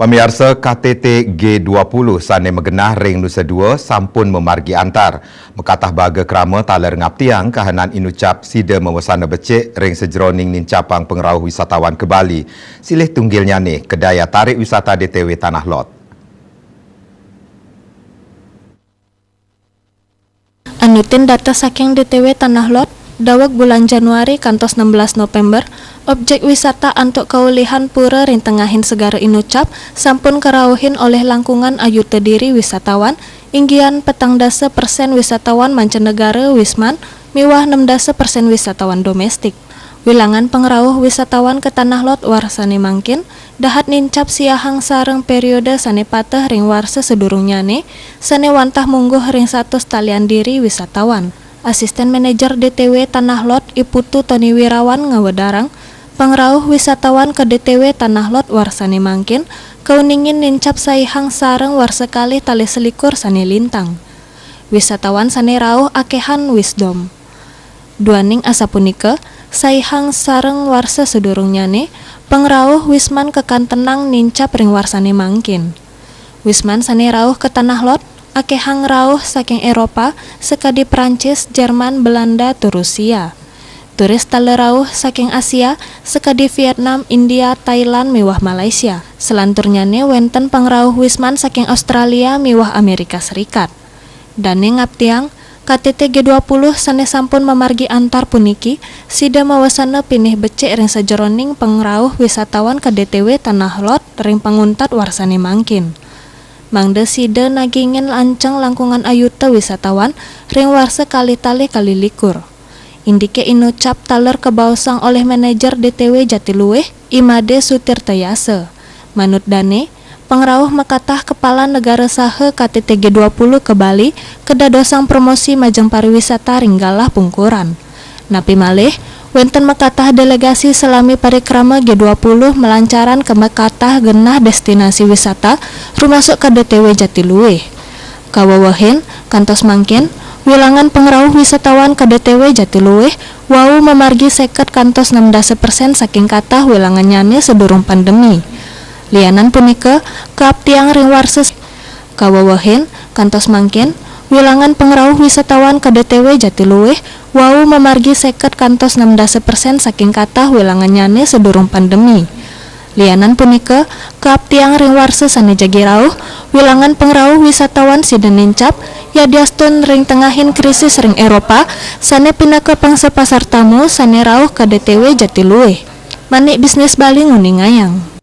Pemirsa, KTT G20 sane megenah ring Nusa Dua sampun memargi antar. Mekatah baga kerama taler ngaptiang kahanan inucap sida mewasana becek ring sejeroning nincapang pengerauh wisatawan ke Bali. Silih tunggilnya ni kedaya tarik wisata DTW Tanah Lot. Anutin data saking DTW Tanah Lot, dawag bulan Januari kantos 16 November, objek wisata antuk kaulihan pura rintengahin segara inucap sampun kerauhin oleh langkungan ayu tediri wisatawan, inggian 14% wisatawan mancanegara Wisman, miwah 16% wisatawan domestik. Wilangan pengerauh wisatawan ke Tanah Lot warsane mangkin, dahat nincap siahang sareng periode sane patah ring warsa sedurungnya ne, sane wantah mungguh ring 100 talian diri wisatawan. Asisten Manajer DTW Tanah Lot Iputu Tony Wirawan ngawedarang, pengerauh wisatawan ke DTW Tanah Lot warsane mangkin, keuningin nincap saihang sareng warsekali tali selikur sane lintang. Wisatawan sane rauh akehan wisdom. Duaning asapunika, saihang sareng warsa sedurungnya ne, pengerauh Wisman kekan tenang nincap ring warsane mangkin. Wisman sane rauh ke Tanah Lot, akehang rauh saking Eropa, sekadi Prancis, Jerman, Belanda, tu Rusia. Turis tale rauh saking Asia, sekadi Vietnam, India, Thailand, miwah Malaysia. Selanturnya ne wenten pengrauh Wisman saking Australia, miwah Amerika Serikat. Dane ngaptiang, KTT G20 sane sampun memargi antar puniki, sida mawasana pinih becek ring sajeroning pengrauh wisatawan ke DTW Tanah Lot ring panguntat warsane mangkin. Mangde sida nagingin lanceng langkungan ayuta wisatawan ring warsa kali tali kali likur. Indike inucap taler kebausang oleh manajer DTW Jatiluwih Imade Sutirtayase. Manut dane, pengrauh mekatah kepala negara sahe KTT G20 ke Bali kedadosang promosi majeng pariwisata ringgalah pungkuran. Napi malih, wenten mekatah delegasi selami parikrama G20 melancaran ke mekatah genah destinasi wisata rumasuk ke DTW Jatiluwih. Kawawahin, kantos mangkin, wilangan pengerauh wisatawan ke DTW Jatiluwih wau memargi seket kantos 16% saking katah wilangan nyane sedurung pandemi. Lianan punika keaptiang ring warses kawawahin kantos mangkin, wilangan pengerauh wisatawan ke DTW Jatiluwih wau memargi seket kantos 16% saking katah wilangan nyane sedurung pandemi. Lianan punika keaptiang ring warsa sane jagi rauh, wilangan pengerauh wisatawan sida nincap yadiastun ring tengahin krisis ring Eropa sane pinaka pangsa pasar tamu sane rauh ke DTW Jatiluwih. Manik bisnis Bali nguning ngayang.